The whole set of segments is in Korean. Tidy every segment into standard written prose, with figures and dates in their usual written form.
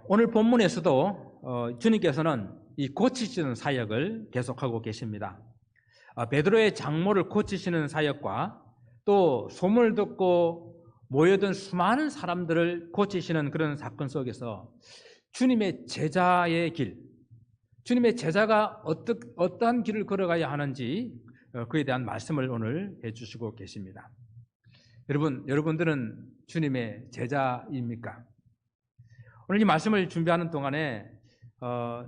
오늘 본문에서도 주님께서는 이 고치시는 사역을 계속하고 계십니다. 베드로의 장모를 고치시는 사역과 또 소문을 듣고 모여든 수많은 사람들을 고치시는 그런 사건 속에서 주님의 제자의 길, 주님의 제자가 어떠한 길을 걸어가야 하는지 그에 대한 말씀을 오늘 해주시고 계십니다. 여러분들은 주님의 제자입니까? 오늘 이 말씀을 준비하는 동안에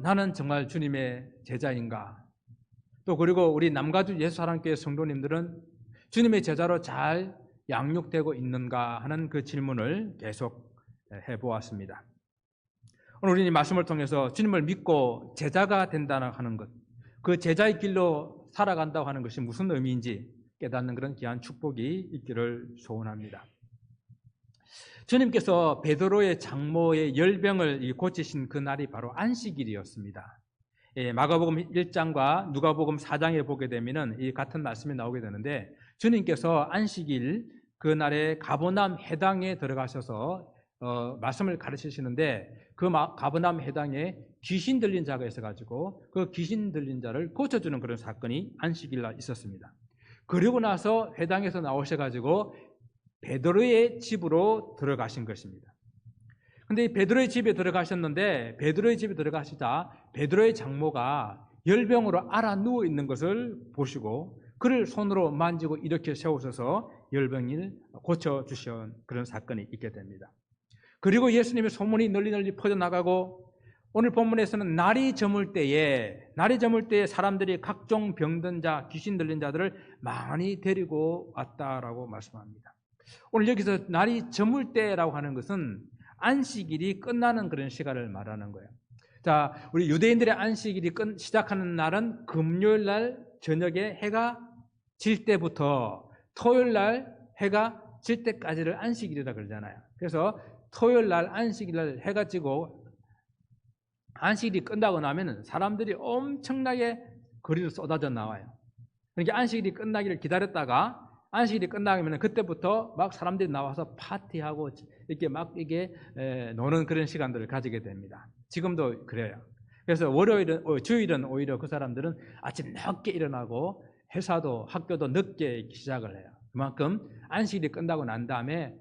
나는 정말 주님의 제자인가? 또 그리고 우리 남가주 예수사랑교회 성도님들은 주님의 제자로 잘 양육되고 있는가 하는 그 질문을 계속 해보았습니다. 오늘 우리 이 말씀을 통해서 주님을 믿고 제자가 된다는 하는 것, 그 제자의 길로 살아간다고 하는 것이 무슨 의미인지 깨닫는 그런 귀한 축복이 있기를 소원합니다. 주님께서 베드로의 장모의 열병을 고치신 그 날이 바로 안식일이었습니다. 마가복음 1장과 누가복음 4장에 보게 되면 이 같은 말씀이 나오게 되는데, 주님께서 안식일 그 날에 가버나움 회당에 들어가셔서 말씀을 가르치시는데, 그 가버나움 회당에 귀신 들린 자가 있어가지고 그 귀신 들린 자를 고쳐주는 그런 사건이 안식일 날 있었습니다. 그리고 나서 회당에서 나오셔가지고 베드로의 집으로 들어가신 것입니다. 근데 베드로의 집에 들어가셨는데, 베드로의 집에 들어가시자 베드로의 장모가 열병으로 알아 누워 있는 것을 보시고 그를 손으로 만지고 일으켜 세우셔서 열병을 고쳐주신 그런 사건이 있게 됩니다. 그리고 예수님의 소문이 널리 퍼져나가고, 오늘 본문에서는 날이 저물 때에 사람들이 각종 병든 자, 귀신 들린 자들을 많이 데리고 왔다라고 말씀합니다. 오늘 여기서 날이 저물 때라고 하는 것은 안식일이 끝나는 그런 시간을 말하는 거예요. 자, 우리 유대인들의 안식일이 시작하는 날은 금요일 날 저녁에 해가 질 때부터 토요일 날 해가 질 때까지를 안식일이라 그러잖아요. 그래서 토요일 날 안식일 날 해가 지고 안식일이 끝나고 나면 사람들이 엄청나게 거리로 쏟아져 나와요. 그러니까 안식일이 끝나기를 기다렸다가 안식일이 끝나면 그때부터 막 사람들이 나와서 파티하고 이렇게 막 노는 그런 시간들을 가지게 됩니다. 지금도 그래요. 그래서 주일은 오히려 그 사람들은 아침 늦게 일어나고 회사도 학교도 늦게 시작을 해요. 그만큼 안식일이 끝나고 난 다음에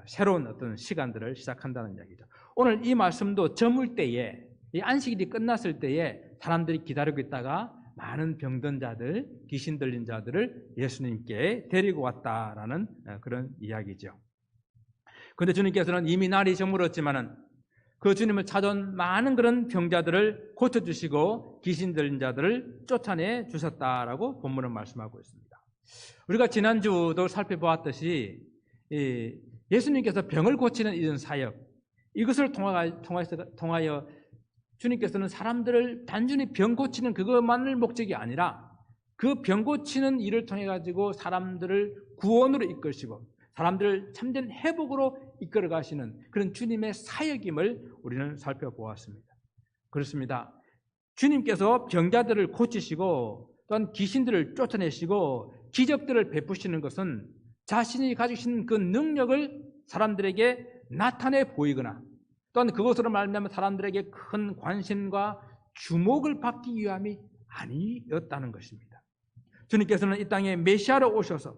새로운 어떤 시간들을 시작한다는 이야기죠. 오늘 이 말씀도 저물 때에, 이 안식일이 끝났을 때에 사람들이 기다리고 있다가 많은 병든 자들, 귀신 들린 자들을 예수님께 데리고 왔다라는 그런 이야기죠. 그런데 주님께서는 이미 날이 저물었지만은 그 주님을 찾아온 많은 그런 병자들을 고쳐주시고 귀신 들린 자들을 쫓아내 주셨다라고 본문은 말씀하고 있습니다. 우리가 지난주도 살펴보았듯이 예수님께서 병을 고치는 이런 사역, 이것을 통하여 주님께서는 사람들을 단순히 병 고치는 그것만을 목적이 아니라 그 병 고치는 일을 통해 가지고 사람들을 구원으로 이끄시고 사람들을 참된 회복으로 이끌어 가시는 그런 주님의 사역임을 우리는 살펴보았습니다. 그렇습니다. 주님께서 병자들을 고치시고 또한 귀신들을 쫓아내시고 기적들을 베푸시는 것은 자신이 가지신 그 능력을 사람들에게 나타내 보이거나 또한 그것으로 말미암아 사람들에게 큰 관심과 주목을 받기 위함이 아니었다는 것입니다. 주님께서는 이 땅에 메시아로 오셔서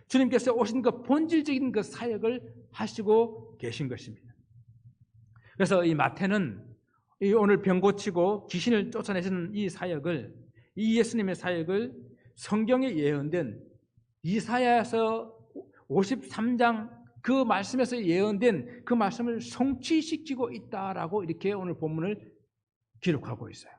주님께서 오신 그 본질적인 그 사역을 하시고 계신 것입니다. 그래서 이 마태는 오늘 병 고치고 귀신을 쫓아내시는 이 사역을, 이 예수님의 사역을 성경에 예언된 이사야서 53장 그 말씀에서 예언된 그 말씀을 성취시키고 있다라고 이렇게 오늘 본문을 기록하고 있어요.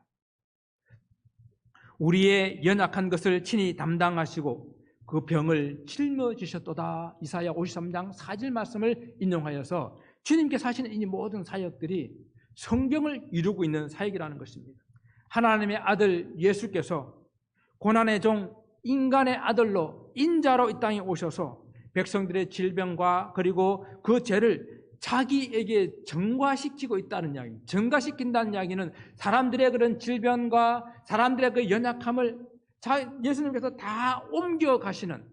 우리의 연약한 것을 친히 담당하시고 그 병을 짊어지셨도다. 이사야 53장 4절 말씀을 인용하여서 주님께서 하시는 이 모든 사역들이 성경을 이루고 있는 사역이라는 것입니다. 하나님의 아들 예수께서 고난의 종 인간의 아들로 인자로 이 땅에 오셔서 백성들의 질병과 그리고 그 죄를 자기에게 전가시키고 있다는 이야기입니다. 전가시킨다는 이야기는 사람들의 그런 질병과 사람들의 그 연약함을 예수님께서 다 옮겨가시는,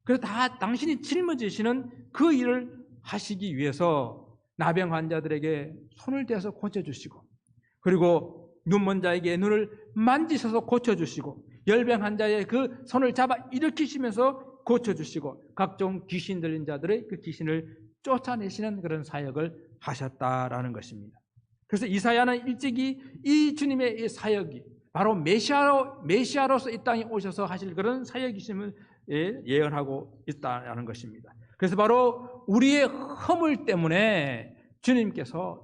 그래서 다 당신이 짊어지시는 그 일을 하시기 위해서 나병 환자들에게 손을 대서 고쳐주시고, 그리고 눈먼 자에게 눈을 만지셔서 고쳐주시고, 열병 환자의 그 손을 잡아 일으키시면서 고쳐주시고, 각종 귀신 들린 자들의 그 귀신을 쫓아내시는 그런 사역을 하셨다라는 것입니다. 그래서 이사야는 일찍이 이 주님의 이 사역이 바로 메시아로서 이 땅에 오셔서 하실 그런 사역이심을 예언하고 있다는 것입니다. 그래서 바로 우리의 허물 때문에 예수님께서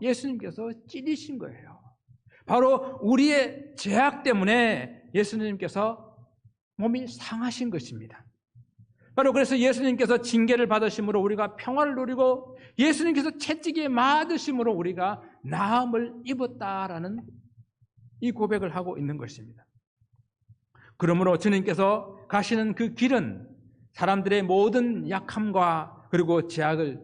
찔리신 거예요. 바로 우리의 죄악 때문에 예수님께서 몸이 상하신 것입니다. 바로 그래서 예수님께서 징계를 받으심으로 우리가 평화를 누리고, 예수님께서 채찍에 맞으심으로 우리가 나음을 입었다라는 이 고백을 하고 있는 것입니다. 그러므로 주님께서 가시는 그 길은 사람들의 모든 약함과 그리고 죄악을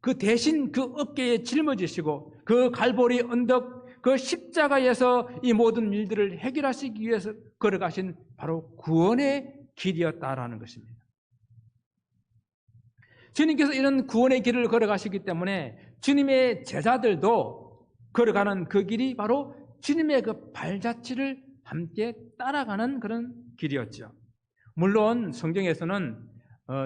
그 대신 그 어깨에 짊어지시고, 그 갈보리 언덕 그 십자가에서 이 모든 일들을 해결하시기 위해서 걸어가신 바로 구원의 길이었다라는 것입니다. 주님께서 이런 구원의 길을 걸어가시기 때문에 주님의 제자들도 걸어가는 그 길이 바로 주님의 그 발자취를 함께 따라가는 그런 길이었죠. 물론 성경에서는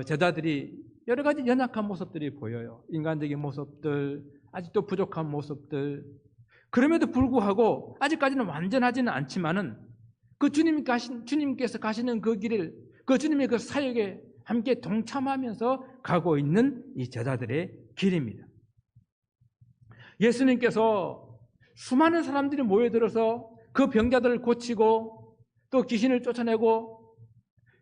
제자들이 여러 가지 연약한 모습들이 보여요. 인간적인 모습들, 아직도 부족한 모습들. 그럼에도 불구하고 아직까지는 완전하지는 않지만은 그 주님께서 가시는 그 길을, 그 주님의 그 사역에 함께 동참하면서 가고 있는 이 제자들의 길입니다. 예수님께서 수많은 사람들이 모여들어서 그 병자들을 고치고 또 귀신을 쫓아내고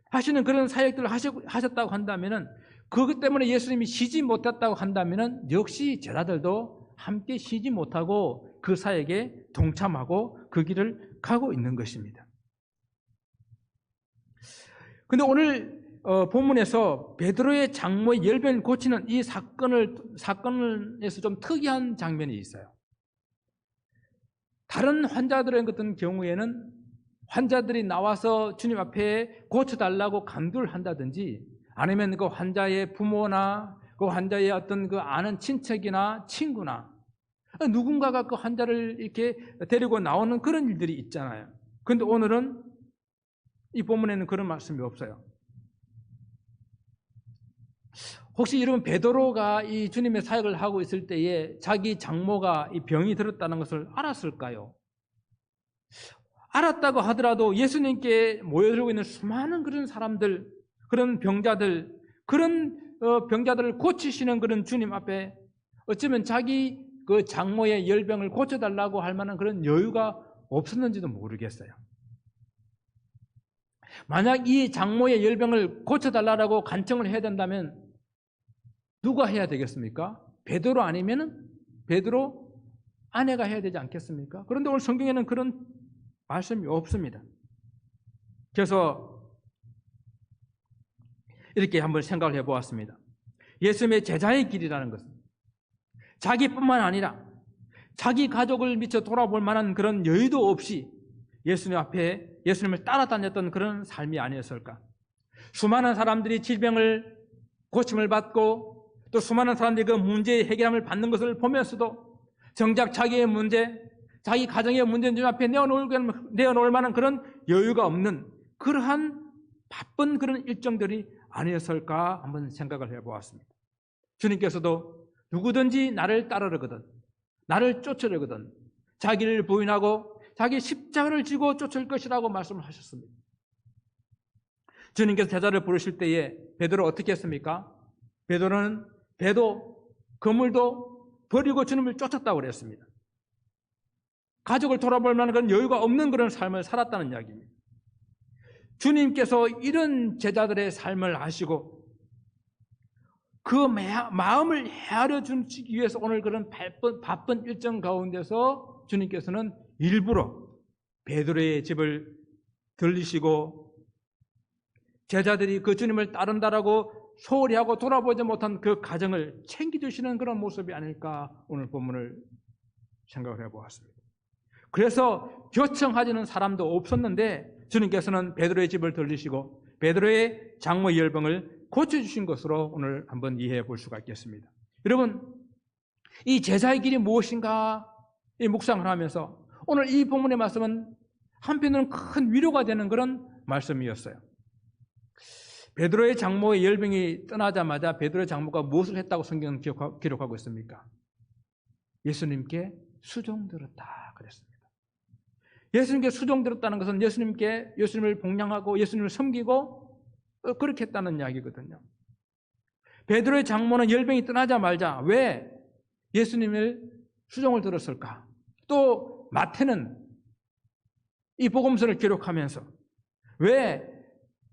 하시는 그런 사역들을 하셨다고 한다면은, 그것 때문에 예수님이 쉬지 못했다고 한다면은 역시 제자들도 함께 쉬지 못하고 그 사역에 동참하고 그 길을 가고 있는 것입니다. 근데 오늘 본문에서 베드로의 장모의 열병을 고치는 이 사건에서 좀 특이한 장면이 있어요. 다른 환자들의 같은 경우에는 환자들이 나와서 주님 앞에 고쳐달라고 간구를 한다든지, 아니면 그 환자의 부모나 그 환자의 어떤 그 아는 친척이나 친구나 누군가가 그 환자를 이렇게 데리고 나오는 그런 일들이 있잖아요. 그런데 오늘은 이 본문에는 그런 말씀이 없어요. 혹시 여러분, 베드로가 이 주님의 사역을 하고 있을 때에 자기 장모가 이 병이 들었다는 것을 알았을까요? 알았다고 하더라도 예수님께 모여들고 있는 수많은 그런 사람들, 그런 병자들, 그런 병자들을 고치시는 그런 주님 앞에 어쩌면 자기 그 장모의 열병을 고쳐달라고 할 만한 그런 여유가 없었는지도 모르겠어요. 만약 이 장모의 열병을 고쳐달라고 간청을 해야 된다면 누가 해야 되겠습니까? 베드로 아니면은 베드로 아내가 해야 되지 않겠습니까? 그런데 오늘 성경에는 그런 말씀이 없습니다. 그래서 이렇게 한번 생각을 해보았습니다. 예수님의 제자의 길이라는 것은 자기뿐만 아니라 자기 가족을 미처 돌아볼 만한 그런 여유도 없이 예수님 앞에 예수님을 따라다녔던 그런 삶이 아니었을까? 수많은 사람들이 질병을 고침을 받고 또 수많은 사람들이 그 문제의 해결함을 받는 것을 보면서도 정작 자기의 문제, 자기 가정의 문제는 주님 앞에 내어놓을 만한 그런 여유가 없는 그러한 바쁜 그런 일정들이 아니었을까 한번 생각을 해보았습니다. 주님께서도 누구든지 나를 따르거든, 나를 쫓으려거든 자기를 부인하고 자기 십자가를 지고 쫓을 것이라고 말씀을 하셨습니다. 주님께서 제자를 부르실 때에 베드로 어떻게 했습니까? 베드로는 배도 그물도 버리고 주님을 쫓았다고 그랬습니다. 가족을 돌아볼 만한 그런 여유가 없는 그런 삶을 살았다는 이야기입니다. 주님께서 이런 제자들의 삶을 아시고 그 마음을 헤아려 주시기 위해서 오늘 그런 바쁜 일정 가운데서 주님께서는 일부러 베드로의 집을 들리시고 제자들이 그 주님을 따른다라고 소홀히 하고 돌아보지 못한 그 가정을 챙겨주시는 그런 모습이 아닐까 오늘 본문을 생각을 해보았습니다. 그래서 요청하지는 사람도 없었는데 주님께서는 베드로의 집을 들리시고 베드로의 장모 열병을 고쳐주신 것으로 오늘 한번 이해해 볼 수가 있겠습니다. 여러분, 이 제자의 길이 무엇인가 이 묵상을 하면서 오늘 이 본문의 말씀은 한편으로는 큰 위로가 되는 그런 말씀이었어요. 베드로의 장모의 열병이 떠나자마자 베드로의 장모가 무엇을 했다고 성경은 기록하고 있습니까? 예수님께 수종들었다 그랬습니다. 예수님께 수종들었다는 것은 예수님을 복양하고 예수님을 섬기고 그렇게 했다는 이야기거든요. 베드로의 장모는 열병이 떠나자마자 왜 예수님을 수종을 들었을까? 또 마태는 이 복음서를 기록하면서 왜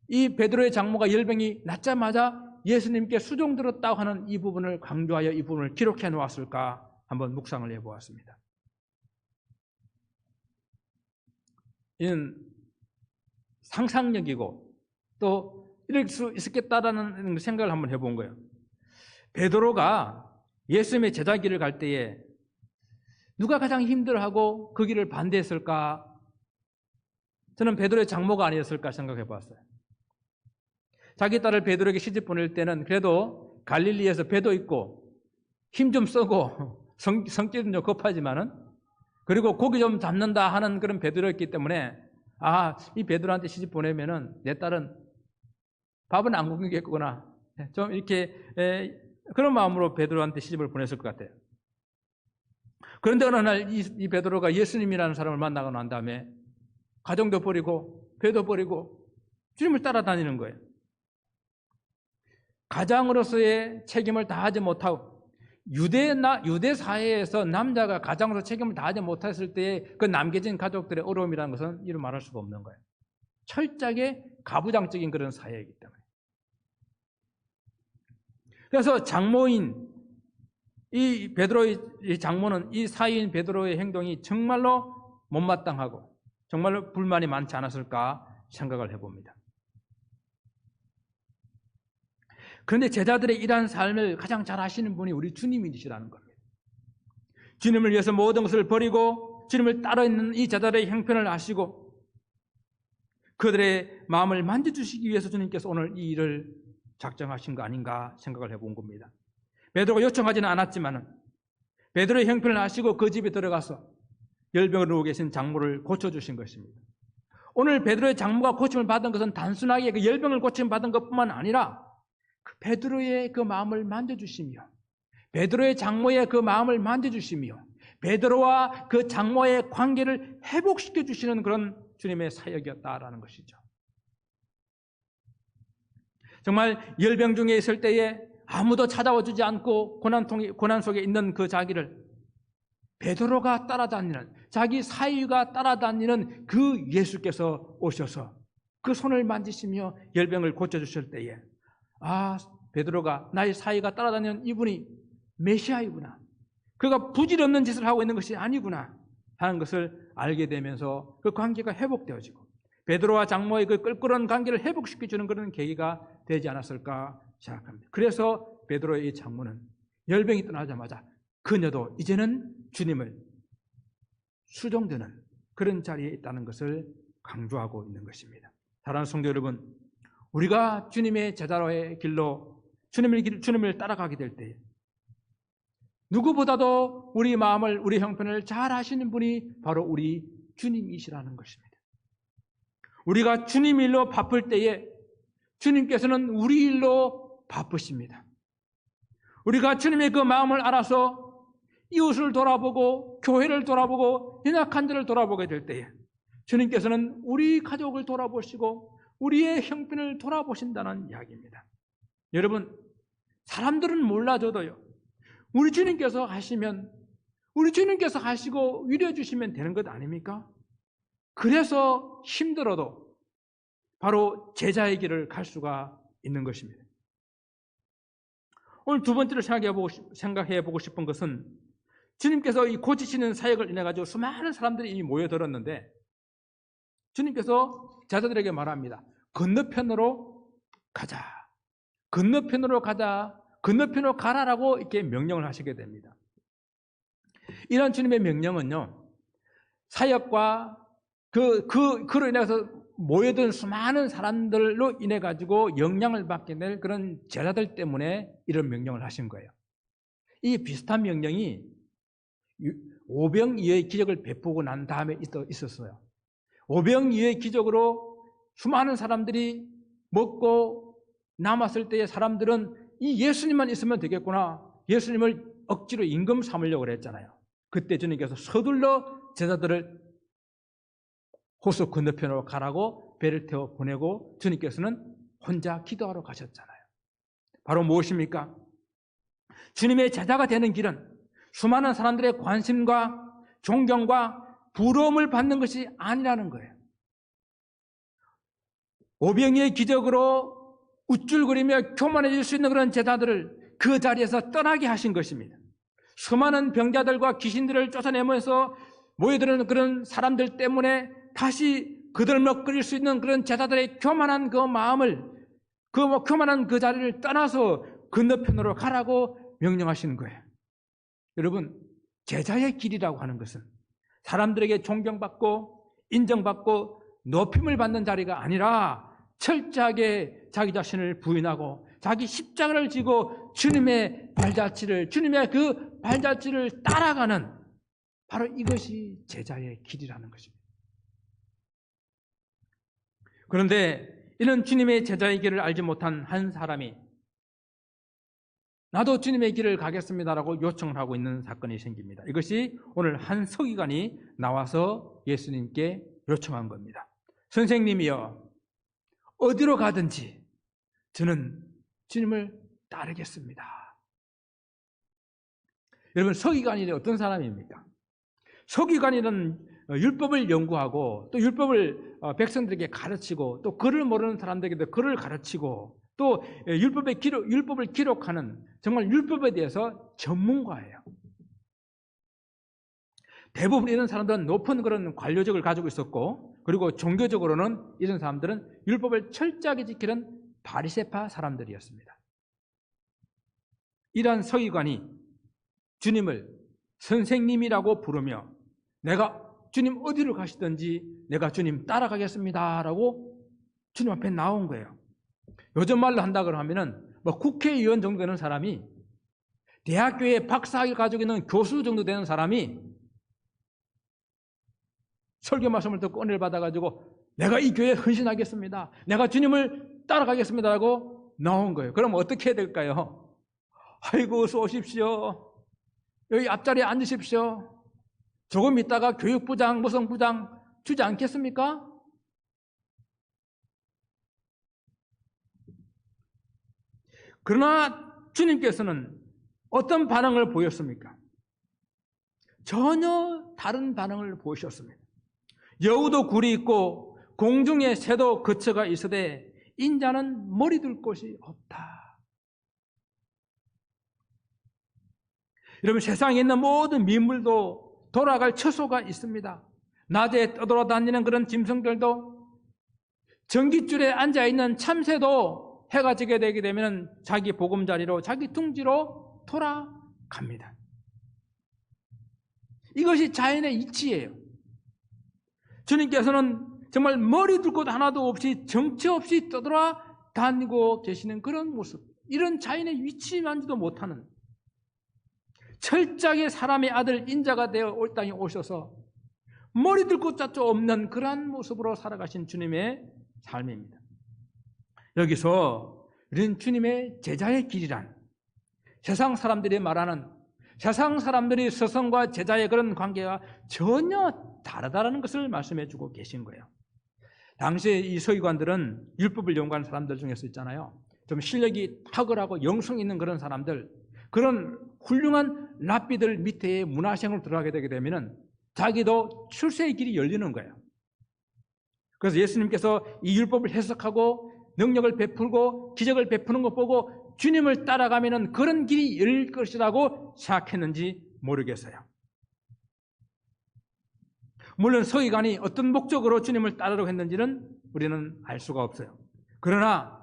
이 베드로의 장모가 열병이 낫자마자 예수님께 수종들었다고 하는 이 부분을 강조하여 이 부분을 기록해 놓았을까? 한번 묵상을 해보았습니다. 이는 상상력이고 또 이럴 수 있겠다라는 생각을 한번 해본 거예요. 베드로가 예수님의 제자 길을 갈 때에 누가 가장 힘들어하고 그 길을 반대했을까? 저는 베드로의 장모가 아니었을까 생각해 봤어요. 자기 딸을 베드로에게 시집 보낼 때는 그래도 갈릴리에서 배도 있고 힘 좀 쓰고 성격은 좀 급하지만은 그리고 고기 좀 잡는다 하는 그런 베드로였기 때문에 이 베드로한테 시집 보내면은 내 딸은 밥은 안 굶겠구나. 좀 이렇게 그런 마음으로 베드로한테 시집을 보냈을 것 같아요. 그런데 어느 날 이 베드로가 예수님이라는 사람을 만나고 난 다음에 가정도 버리고 배도 버리고 주님을 따라다니는 거예요. 가장으로서의 책임을 다하지 못하고 유대 사회에서 남자가 가장으로서 책임을 다하지 못했을 때 그 남겨진 가족들의 어려움이라는 것은 이루 말할 수가 없는 거예요. 철저하게 가부장적인 그런 사회이기 때문에. 그래서 장모인 이 베드로의 장모는 이 사위인 베드로의 행동이 정말로 못마땅하고 정말로 불만이 많지 않았을까 생각을 해봅니다. 그런데 제자들의 이러한 삶을 가장 잘 아시는 분이 우리 주님이시라는 겁니다. 주님을 위해서 모든 것을 버리고 주님을 따라 있는 이 제자들의 형편을 아시고 그들의 마음을 만져주시기 위해서 주님께서 오늘 이 일을 작정하신 거 아닌가 생각을 해본 겁니다. 베드로가 요청하지는 않았지만 베드로의 형편을 아시고 그 집에 들어가서 열병을 누워 계신 장모를 고쳐주신 것입니다. 오늘 베드로의 장모가 고침을 받은 것은 단순하게 그 열병을 고침 받은 것뿐만 아니라 그 베드로의 그 마음을 만져주시며 베드로의 장모의 그 마음을 만져주시며 베드로와 그 장모의 관계를 회복시켜 주시는 그런 주님의 사역이었다라는 것이죠. 정말 열병 중에 있을 때에 아무도 찾아와 주지 않고 고난 속에 있는 그 자기를 베드로가 따라다니는 자기 사위가 따라다니는 그 예수께서 오셔서 그 손을 만지시며 열병을 고쳐주실 때에 베드로가 나의 사위가 따라다니는 이분이 메시아이구나. 그가 부질없는 짓을 하고 있는 것이 아니구나 하는 것을 알게 되면서 그 관계가 회복되어지고 베드로와 장모의 그 껄끄러운 관계를 회복시켜주는 그런 계기가 되지 않았을까 생각합니다. 그래서 베드로의 이 장모는 열병이 떠나자마자 그녀도 이제는 주님을 수종되는 그런 자리에 있다는 것을 강조하고 있는 것입니다. 사랑하는 성도 여러분, 우리가 주님의 제자로의 길로 주님을 따라가게 될 때 누구보다도 우리 마음을 우리 형편을 잘 아시는 분이 바로 우리 주님이시라는 것입니다. 우리가 주님 일로 바쁠 때에 주님께서는 우리 일로 바쁘십니다. 우리가 주님의 그 마음을 알아서 이웃을 돌아보고 교회를 돌아보고 연약한 자를 돌아보게 될 때에 주님께서는 우리 가족을 돌아보시고 우리의 형편을 돌아보신다는 이야기입니다. 여러분, 사람들은 몰라줘도요, 우리 주님께서 하시면 우리 주님께서 하시고 위로해 주시면 되는 것 아닙니까? 그래서 힘들어도 바로 제자의 길을 갈 수가 있는 것입니다. 오늘 두 번째로 생각해보고 싶은 것은 주님께서 이 고치시는 사역을 인해가지고 수많은 사람들이 이미 모여들었는데 주님께서 제자들에게 말합니다. 건너편으로 가자. 건너편으로 가자. 건너편으로 가라라고 이렇게 명령을 하시게 됩니다. 이런 주님의 명령은요, 사역과 그로 인해서 모여든 수많은 사람들로 인해 가지고 영향을 받게 될 그런 제자들 때문에 이런 명령을 하신 거예요. 이 비슷한 명령이 오병이어의 기적을 베푸고 난 다음에 있었어요. 오병이어의 기적으로 수많은 사람들이 먹고 남았을 때의 사람들은 이 예수님만 있으면 되겠구나. 예수님을 억지로 임금 삼으려고 그랬잖아요. 그때 주님께서 서둘러 제자들을 호수 건너편으로 가라고 배를 태워 보내고 주님께서는 혼자 기도하러 가셨잖아요. 바로 무엇입니까? 주님의 제자가 되는 길은 수많은 사람들의 관심과 존경과 부러움을 받는 것이 아니라는 거예요. 오병이의 기적으로 우쭐거리며 교만해질 수 있는 그런 제자들을 그 자리에서 떠나게 하신 것입니다. 수많은 병자들과 귀신들을 쫓아내면서 모여드는 그런 사람들 때문에 다시 그들먹거릴 수 있는 그런 제자들의 교만한 그 마음을, 교만한 그 자리를 떠나서 건너편으로 가라고 명령하시는 거예요. 여러분, 제자의 길이라고 하는 것은 사람들에게 존경받고 인정받고 높임을 받는 자리가 아니라 철저하게 자기 자신을 부인하고 자기 십자가를 지고 주님의 그 발자취를 따라가는 바로 이것이 제자의 길이라는 것입니다. 그런데 이런 주님의 제자의 길을 알지 못한 한 사람이 나도 주님의 길을 가겠습니다라고 요청을 하고 있는 사건이 생깁니다. 이것이 오늘 한 서기관이 나와서 예수님께 요청한 겁니다. 선생님이여, 어디로 가든지 저는 주님을 따르겠습니다. 여러분, 서기관이 어떤 사람입니까? 서기관이는 율법을 연구하고 또 율법을 백성들에게 가르치고 또 글을 모르는 사람들에게도 글을 가르치고 또 율법을 기록하는 정말 율법에 대해서 전문가예요. 대부분 이런 사람들은 높은 그런 관료직을 가지고 있었고 그리고 종교적으로는 이런 사람들은 율법을 철저하게 지키는 바리새파 사람들이었습니다. 이러한 서기관이 주님을 선생님이라고 부르며 내가 주님 어디로 가시든지 내가 주님 따라가겠습니다 라고 주님 앞에 나온 거예요. 요즘 말로 한다 그러면은 국회의원 정도 되는 사람이 대학교에 박사학위를 가지고 있는 교수 정도 되는 사람이 설교 말씀을 듣고 은혜를 받아가지고 내가 이 교회에 헌신하겠습니다. 내가 주님을 따라가겠습니다 라고 나온 거예요. 그럼 어떻게 해야 될까요? 아이고 어서 오십시오. 여기 앞자리에 앉으십시오. 조금 있다가 교육부장, 무슨 부장 주지 않겠습니까? 그러나 주님께서는 어떤 반응을 보였습니까? 전혀 다른 반응을 보이셨습니다. 여우도 굴이 있고 공중에 새도 거처가 있으되 인자는 머리 둘 곳이 없다. 여러분, 세상에 있는 모든 민물도 돌아갈 처소가 있습니다. 낮에 떠돌아다니는 그런 짐승들도 전깃줄에 앉아있는 참새도 해가 지게 되게 되면 자기 보금자리로 자기 둥지로 돌아갑니다. 이것이 자연의 이치예요. 주님께서는 정말 머리 둘 곳 하나도 없이 정처 없이 떠돌아다니고 계시는 그런 모습, 이런 자연의 위치만지도 못하는 철저하게 사람의 아들 인자가 되어 올 땅에 오셔서 머리 둘 곳자도 없는 그러한 모습으로 살아가신 주님의 삶입니다. 여기서 이런 주님의 제자의 길이란 세상 사람들이 말하는 세상 사람들이 스승과 제자의 그런 관계가 전혀 다르다는 것을 말씀해 주고 계신 거예요. 당시에 이 서기관들은 율법을 연구하는 사람들 중에서 있잖아요. 좀 실력이 탁월하고 영성 있는 그런 사람들, 그런 훌륭한 랍비들 밑에 문화생활을 들어가게 되게 되면 자기도 출세의 길이 열리는 거예요. 그래서 예수님께서 이 율법을 해석하고 능력을 베풀고 기적을 베푸는 것 보고 주님을 따라가면 그런 길이 열릴 것이라고 생각했는지 모르겠어요. 물론 서기관이 어떤 목적으로 주님을 따르려고 했는지는 우리는 알 수가 없어요. 그러나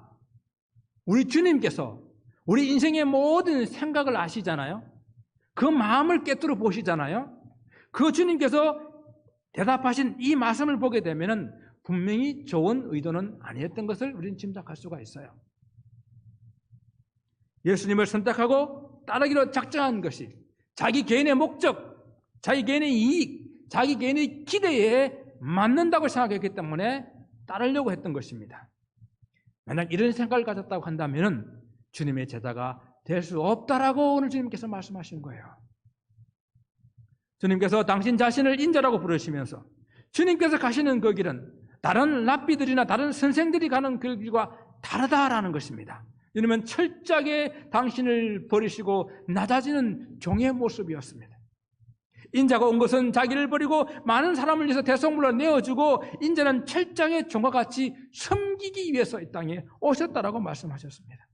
우리 주님께서 우리 인생의 모든 생각을 아시잖아요. 그 마음을 꿰뚫어 보시잖아요. 그 주님께서 대답하신 이 말씀을 보게 되면 분명히 좋은 의도는 아니었던 것을 우리는 짐작할 수가 있어요. 예수님을 선택하고 따르기로 작정한 것이 자기 개인의 목적, 자기 개인의 이익, 자기 개인의 기대에 맞는다고 생각했기 때문에 따르려고 했던 것입니다. 만약 이런 생각을 가졌다고 한다면 주님의 제자가 될 수 없다라고 오늘 주님께서 말씀하신 거예요. 주님께서 당신 자신을 인자라고 부르시면서 주님께서 가시는 그 길은 다른 랍비들이나 다른 선생들이 가는 그 길과 다르다라는 것입니다. 이러면 철저하게 당신을 버리시고 낮아지는 종의 모습이었습니다. 인자가 온 것은 자기를 버리고 많은 사람을 위해서 대속물로 내어주고 인자는 철저하게 종과 같이 섬기기 위해서 이 땅에 오셨다라고 말씀하셨습니다.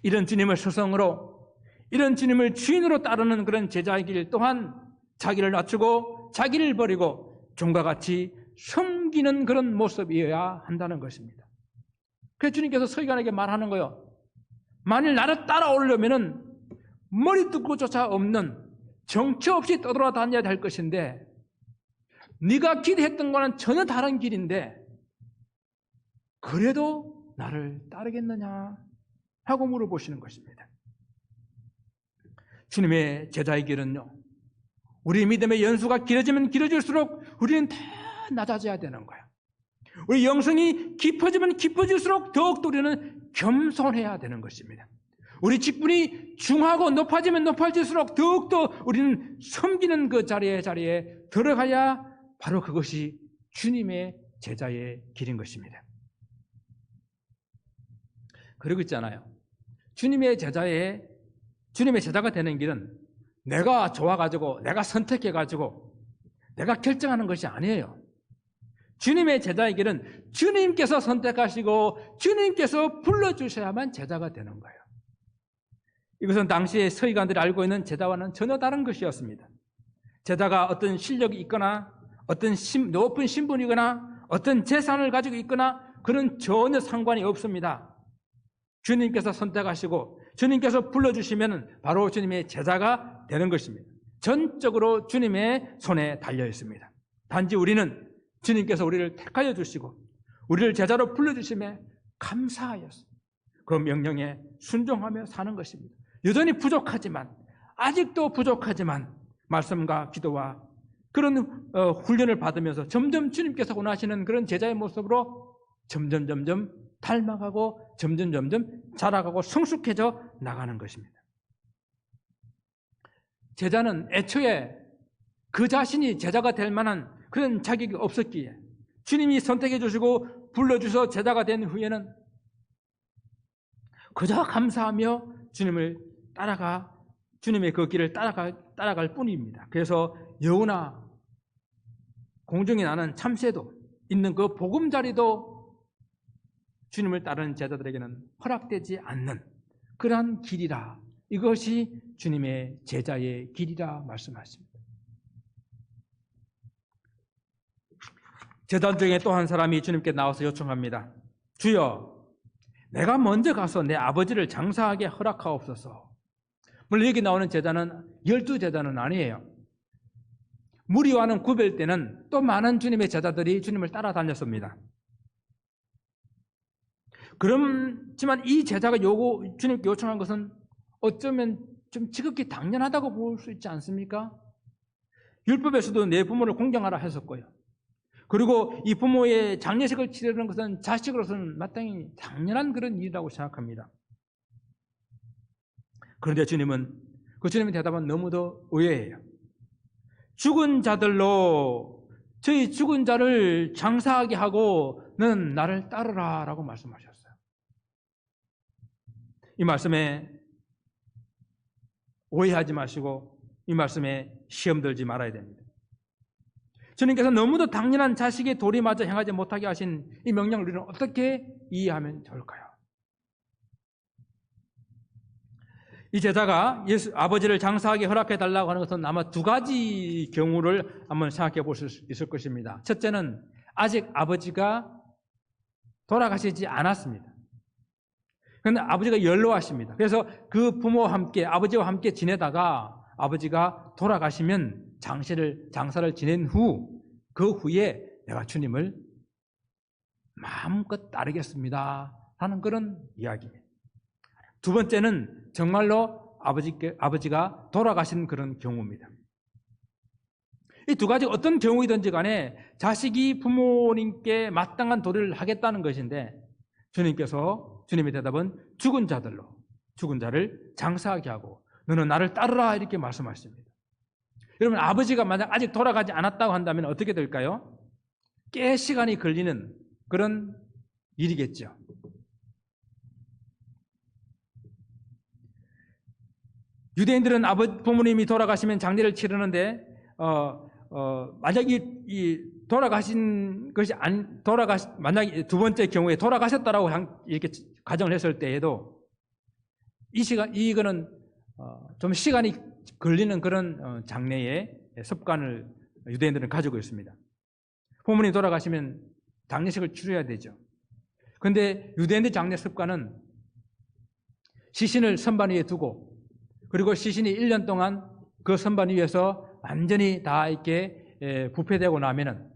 이런 주님을 스승으로, 이런 주님을 주인으로 따르는 그런 제자의 길 또한 자기를 낮추고 자기를 버리고 종과 같이 섬기는 그런 모습이어야 한다는 것입니다. 그래서 주님께서 서기관에게 말하는 거예요. 만일 나를 따라오려면은 머리 뜯고조차 없는 정처 없이 떠돌아다녀야 할 것인데 네가 기대했던 거는 전혀 다른 길인데 그래도 나를 따르겠느냐 하고 물어보시는 것입니다. 주님의 제자의 길은요, 우리 믿음의 연수가 길어지면 길어질수록 우리는 더 낮아져야 되는 거예요. 우리 영성이 깊어지면 깊어질수록 더욱더 우리는 겸손해야 되는 것입니다. 우리 직분이 중하고 높아지면 높아질수록 더욱더 우리는 섬기는 그 자리에 들어가야 바로 그것이 주님의 제자의 길인 것입니다. 그러고 있잖아요. 주님의 제자가 되는 길은 내가 좋아가지고 내가 선택해가지고 내가 결정하는 것이 아니에요. 주님의 제자의 길은 주님께서 선택하시고 주님께서 불러주셔야만 제자가 되는 거예요. 이것은 당시의 서기관들이 알고 있는 제자와는 전혀 다른 것이었습니다. 제자가 어떤 실력이 있거나 어떤 높은 신분이거나 어떤 재산을 가지고 있거나 그런 전혀 상관이 없습니다. 주님께서 선택하시고 주님께서 불러주시면 바로 주님의 제자가 되는 것입니다. 전적으로 주님의 손에 달려 있습니다. 단지 우리는 주님께서 우리를 택하여 주시고 우리를 제자로 불러주심에 감사하였습니다. 그 명령에 순종하며 사는 것입니다. 여전히 부족하지만 아직도 부족하지만 말씀과 기도와 그런 훈련을 받으면서 점점 주님께서 원하시는 그런 제자의 모습으로 점점 닮아가고 점점 자라가고 성숙해져 나가는 것입니다. 제자는 애초에 그 자신이 제자가 될 만한 그런 자격이 없었기에 주님이 선택해 주시고 불러주셔서 제자가 된 후에는 그저 감사하며 주님의 그 길을 따라갈 뿐입니다. 그래서 여우나 공중에 나는 참새도 있는 그 보금자리도 주님을 따르는 제자들에게는 허락되지 않는 그러한 길이라. 이것이 주님의 제자의 길이라 말씀하십니다. 제자 중에 또 한 사람이 주님께 나와서 요청합니다. 주여, 내가 먼저 가서 내 아버지를 장사하게 허락하옵소서. 물론 여기 나오는 제자는 12제자는 아니에요. 무리와는 구별되는 또 많은 주님의 제자들이 주님을 따라다녔습니다. 그렇지만 이 제자가 주님께 요청한 것은 어쩌면 좀 지극히 당연하다고 볼 수 있지 않습니까? 율법에서도 내 부모를 공경하라 했었고요. 그리고 이 부모의 장례식을 치르는 것은 자식으로서는 마땅히 당연한 그런 일이라고 생각합니다. 그런데 그 주님의 대답은 너무도 의외예요. 죽은 자들로 저희 죽은 자를 장사하게 하고 너는 나를 따르라 라고 말씀하셨어요. 이 말씀에 오해하지 마시고 이 말씀에 시험 들지 말아야 됩니다. 주님께서 너무도 당연한 자식의 도리마저 행하지 못하게 하신 이 명령을 우리는 어떻게 이해하면 좋을까요? 이 제자가 아버지를 장사하게 허락해 달라고 하는 것은 아마 두 가지 경우를 한번 생각해 볼 수 있을 것입니다. 첫째는 아직 아버지가 돌아가시지 않았습니다. 그런데 아버지가 연로하십니다. 그래서 그 부모와 함께 아버지와 함께 지내다가 아버지가 돌아가시면 장사를 지낸 그 후에 내가 주님을 마음껏 따르겠습니다 하는 그런 이야기입니다. 두 번째는 정말로 아버지가 돌아가신 그런 경우입니다. 이 두 가지 어떤 경우이든지 간에 자식이 부모님께 마땅한 도리를 하겠다는 것인데 주님의 대답은 죽은 자를 장사하게 하고 너는 나를 따르라 이렇게 말씀하십니다. 여러분, 아버지가 만약 아직 돌아가지 않았다고 한다면 어떻게 될까요? 꽤 시간이 걸리는 그런 일이겠죠. 유대인들은 부모님이 돌아가시면 장례를 치르는데 만약 돌아가신 것이 만약 두 번째 경우에 돌아가셨다라고 이렇게 가정을 했을 때에도 이거는 좀 시간이 걸리는 그런 장례의 습관을 유대인들은 가지고 있습니다. 부모님이 돌아가시면 장례식을 치러야 되죠. 그런데 유대인들 장례 습관은 시신을 선반 위에 두고 그리고 시신이 1년 동안 그 선반 위에서 완전히 다 이렇게 부패되고 나면은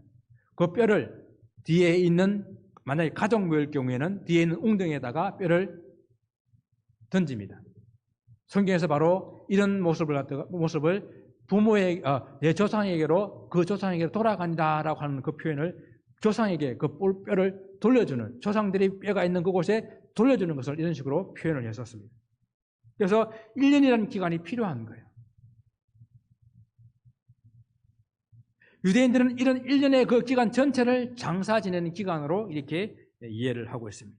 그 뼈를 뒤에 있는, 만약에 가족묘일 경우에는 뒤에 있는 웅덩이에다가 뼈를 던집니다. 성경에서 바로 이런 모습을 내 조상에게로 그 조상에게로 돌아간다라고 하는 그 표현을 조상에게 그 뼈를 돌려주는, 조상들이 뼈가 있는 그곳에 돌려주는 것을 이런 식으로 표현을 했었습니다. 그래서 1년이라는 기간이 필요한 거예요. 유대인들은 이런 1년의 그 기간 전체를 장사 지내는 기간으로 이렇게 이해를 하고 있습니다.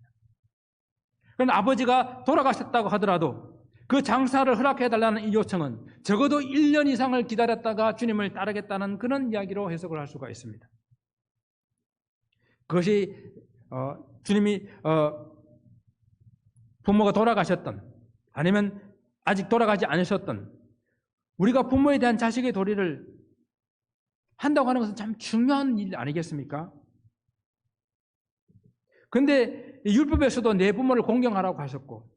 그럼 아버지가 돌아가셨다고 하더라도 그 장사를 허락해달라는 이 요청은 적어도 1년 이상을 기다렸다가 주님을 따르겠다는 그런 이야기로 해석을 할 수가 있습니다. 그것이 주님이 부모가 돌아가셨던 아니면 아직 돌아가지 않으셨던 우리가 부모에 대한 자식의 도리를 한다고 하는 것은 참 중요한 일 아니겠습니까? 그런데 율법에서도 내 부모를 공경하라고 하셨고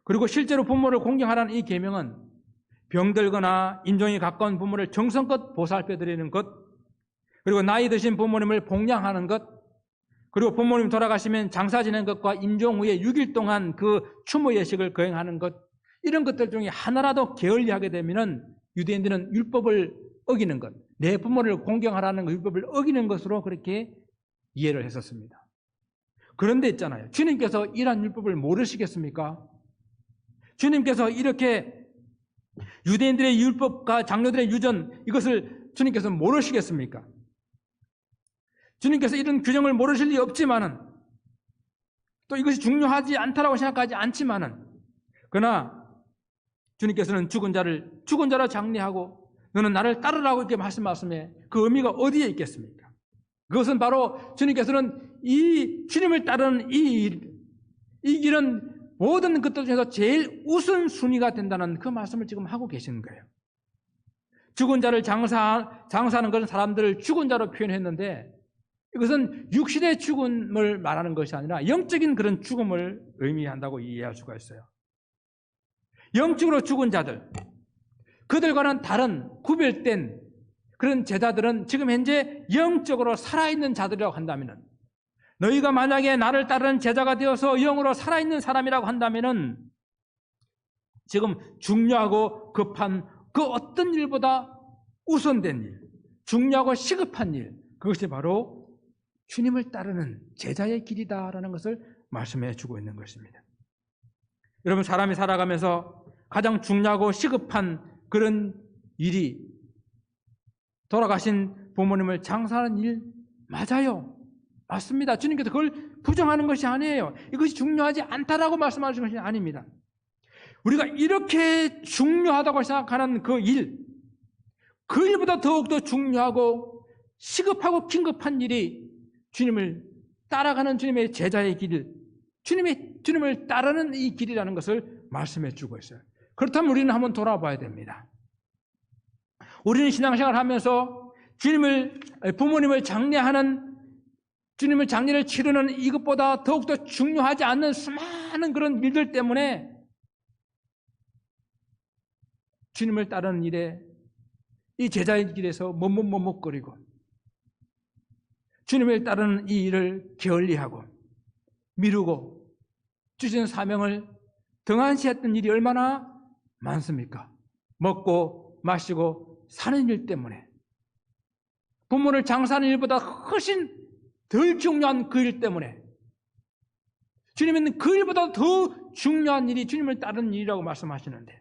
그리고 실제로 부모를 공경하라는 이 계명은 병들거나 인종이 가까운 부모를 정성껏 보살펴드리는 것, 그리고 나이 드신 부모님을 봉양하는 것, 그리고 부모님 돌아가시면 장사 지낸 것과 임종 후에 6일 동안 그 추모 예식을 거행하는 것, 이런 것들 중에 하나라도 게을리하게 되면은 유대인들은 율법을 어기는 것, 내 부모를 공경하라는 율법을 어기는 것으로 그렇게 이해를 했었습니다. 그런데 있잖아요. 주님께서 이러한 율법을 모르시겠습니까? 주님께서 이렇게 유대인들의 율법과 장로들의 유전, 이것을 주님께서 모르시겠습니까? 주님께서 이런 규정을 모르실 리 없지만은 또 이것이 중요하지 않다라고 생각하지 않지만은 그러나 주님께서는 죽은 자로 장례하고 너는 나를 따르라고 이렇게 말씀하시면 그 의미가 어디에 있겠습니까? 그것은 바로 주님께서는 이 주님을 따르는 이 길은 모든 것들 중에서 제일 우선순위가 된다는 그 말씀을 지금 하고 계시는 거예요. 죽은 자를 장사하는 것은 사람들을 죽은 자로 표현했는데 이것은 육신의 죽음을 말하는 것이 아니라 영적인 그런 죽음을 의미한다고 이해할 수가 있어요. 영적으로 죽은 자들, 그들과는 다른 구별된 그런 제자들은 지금 현재 영적으로 살아있는 자들이라고 한다면, 너희가 만약에 나를 따르는 제자가 되어서 영으로 살아있는 사람이라고 한다면 지금 중요하고 급한 그 어떤 일보다 우선된 일, 중요하고 시급한 일, 그것이 바로 주님을 따르는 제자의 길이다라는 것을 말씀해 주고 있는 것입니다. 여러분, 사람이 살아가면서 가장 중요하고 시급한 그런 일이 돌아가신 부모님을 장사하는 일 맞아요. 맞습니다. 주님께서 그걸 부정하는 것이 아니에요. 이것이 중요하지 않다라고 말씀하시는 것이 아닙니다. 우리가 이렇게 중요하다고 생각하는 그 일보다 더욱더 중요하고 시급하고 긴급한 일이 주님을 따라가는 주님의 제자의 길, 주님을 따르는 이 길이라는 것을 말씀해 주고 있어요. 그렇다면 우리는 한번 돌아봐야 됩니다. 우리는 신앙생활을 하면서 부모님을 장례하는, 주님을 장례를 치르는 이것보다 더욱더 중요하지 않는 수많은 그런 일들 때문에 주님을 따르는 일에, 이 제자의 길에서 머뭇거리고 주님을 따르는 이 일을 게을리하고 미루고 주신 사명을 등한시했던 일이 얼마나 많습니까? 먹고 마시고 사는 일 때문에, 부모를 장사하는 일보다 훨씬 덜 중요한 그 일 때문에, 주님은 그 일보다 더 중요한 일이 주님을 따르는 일이라고 말씀하시는데,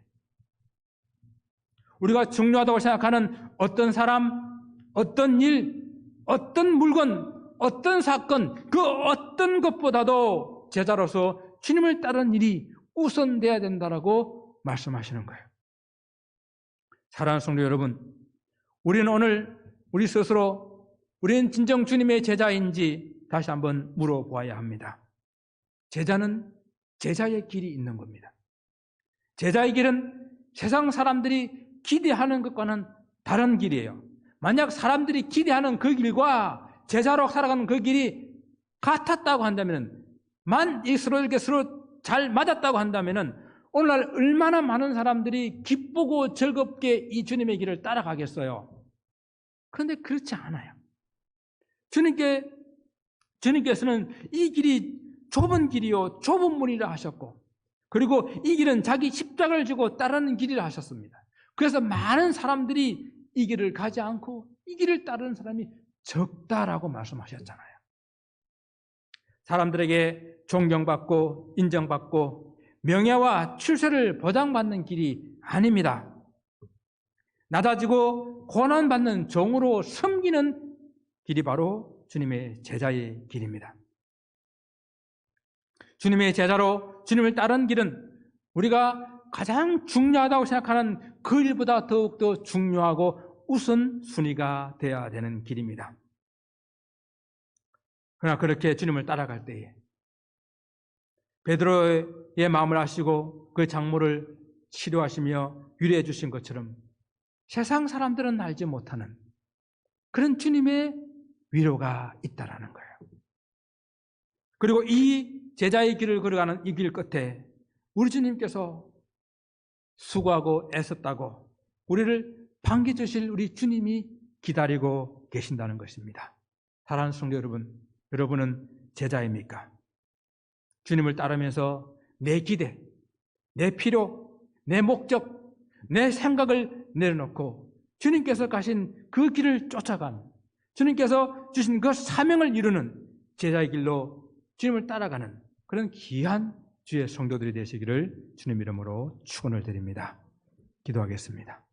우리가 중요하다고 생각하는 어떤 사람, 어떤 일, 어떤 물건, 어떤 사건, 그 어떤 것보다도 제자로서 주님을 따르는 일이 우선돼야 된다라고 말씀하시는 거예요. 사랑하는 성도 여러분, 우리는 오늘 우리 스스로 우리는 진정 주님의 제자인지 다시 한번 물어보아야 합니다. 제자는 제자의 길이 있는 겁니다. 제자의 길은 세상 사람들이 기대하는 것과는 다른 길이에요. 만약 사람들이 기대하는 그 길과 제자로 살아가는 그 길이 같았다고 한다면, 서로에게 서로 잘 맞았다고 한다면 오늘날 얼마나 많은 사람들이 기쁘고 즐겁게 이 주님의 길을 따라가겠어요. 그런데 그렇지 않아요. 주님께서는 이 길이 좁은 길이요 좁은 문이라 하셨고, 그리고 이 길은 자기 십자가를 지고 따르는 길이라 하셨습니다. 그래서 많은 사람들이 이 길을 가지 않고 이 길을 따르는 사람이 적다라고 말씀하셨잖아요. 사람들에게 존경받고 인정받고 명예와 출세를 보장받는 길이 아닙니다. 낮아지고 고난받는 종으로 섬기는 길이 바로 주님의 제자의 길입니다. 주님의 제자로 주님을 따르는 길은 우리가 가장 중요하다고 생각하는 그 일보다 더욱더 중요하고 우선순위가 되어야 되는 길입니다. 그러나 그렇게 주님을 따라갈 때에 베드로의 마음을 아시고 그 장모를 치료하시며 위로해 주신 것처럼 세상 사람들은 알지 못하는 그런 주님의 위로가 있다라는 거예요. 그리고 이 제자의 길을 걸어가는 이 길 끝에 우리 주님께서 수고하고 애썼다고 우리를 반겨주실 우리 주님이 기다리고 계신다는 것입니다. 사랑하는 성도 여러분, 여러분은 제자입니까? 주님을 따르면서 내 기대, 내 필요, 내 목적, 내 생각을 내려놓고 주님께서 가신 그 길을 쫓아간, 주님께서 주신 그 사명을 이루는 제자의 길로 주님을 따라가는 그런 귀한 주의 성도들이 되시기를 주님 이름으로 축원을 드립니다. 기도하겠습니다.